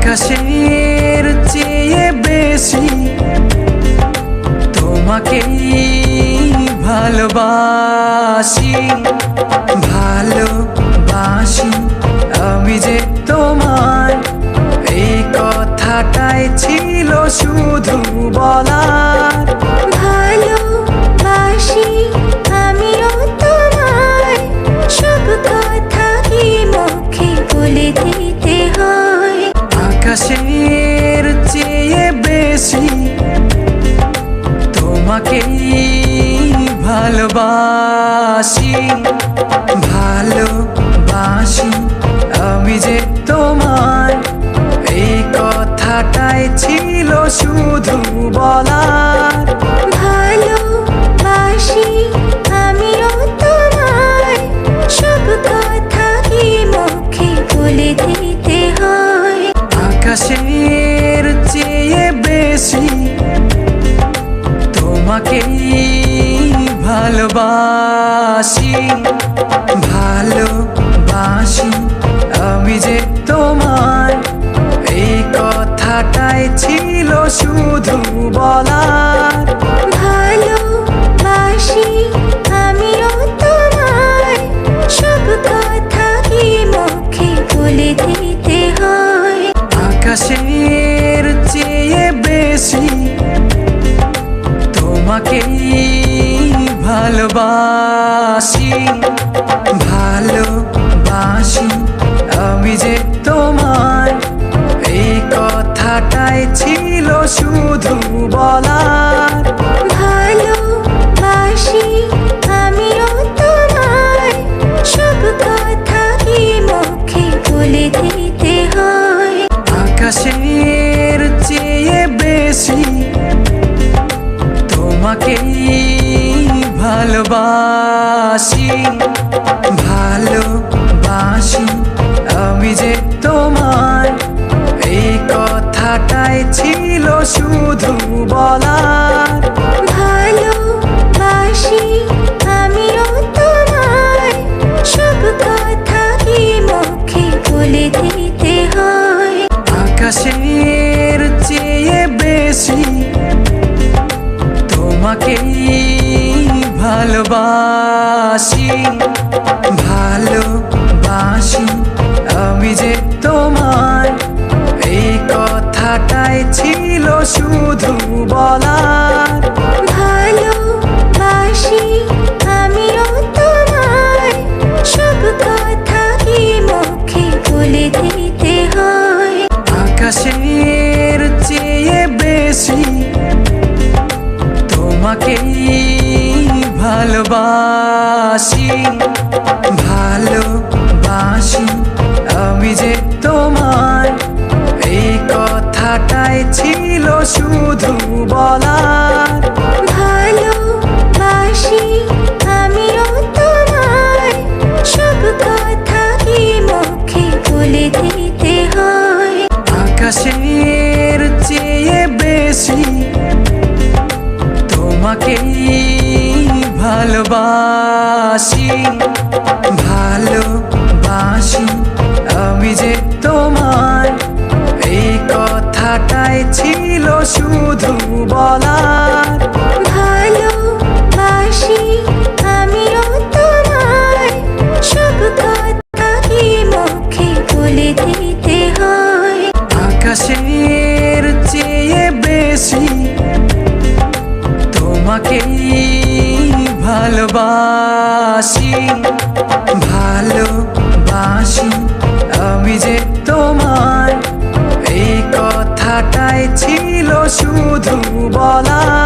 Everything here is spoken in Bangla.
আকাশের চেয়ে বেশি তোমাকেই ভালোবাসি, ভালোবাসি আমি যে তোমায়। এই কথাটাই ছিল শুধু বলার। ভালোবাসি আমিও তোমায়, সব কথা কি মুখে বলে দিতে হয়? আকাশের চেয়ে বেশি তোমাকেই ভালোবাসি, ভালোবাসি আমি যে তোমায়। এই কথাটাই ছিল শুধু বলার। ভালোবাসি আমিও তোমায়, সব কথা কি মুখে বলে দিতে হয়? আকাশের চেয়ে বেশি তোমাকেই ভালোবাসি, ভালোবাসি আমি যে তোমায়। এই কথাটাই ছিল শুধু বলার। ভালোবাসি আমিও তোমায়, সব কথা কি মুখে বলে দিতে হয়? আকাশের চেয়ে বেশি তোমাকেই ভালোবাসি, ভালোবাসি আমি যে তোমায়। এই কথাটাই ছিল শুধু বলার। ভালোবাসি আমিও তোমায়, সব কথা কি মুখে বলে দিতে হয়? আকাশের চেয়ে বেশি তোমাকেই ভালোবাসি, ভালোবাসি আমি যে তোমায়। এই কথাটাই ছিল শুধু বলার। ভালোবাসি আমিও তোমায়, সব কথা কি মুখে বলে দিতে হয়? আকাশের চেয়ে বেশি তোমাকেই ভালোবাসি, ভালোবাসি আমি যে তোমায়। এই কথাটাই ছিল শুধু বলার। ভালোবাসি আমিও তোমায়, সব কথা কি মুখে বলে দিতে হয়? আকাশের চেয়ে বেশি তোমাকেই ভালোবাসি, ভালোবাসি আমি যে তোমায়। এই কথাটাই ছিল শুধু বলার। ভালোবাসি আমিও তোমায়, সব কথা কি মুখে বলে দিতে হয়? আকাশের চেয়ে বেশি তোমাকেই ভালোবাসি, ভালোবাসি আমি যে তোমায়। এই কথাটাই ছিল শুধু বলার। ভালোবাসি আমিও তোমায়, সব কথা কি মুখে বলে দিতে হয়? আকাশের চেয়ে বেশি তোমাকেই ভালোবাসি, ভালোবাসি আমি যে তোমায়। এই কথাটাই ছিল শুধু বলার।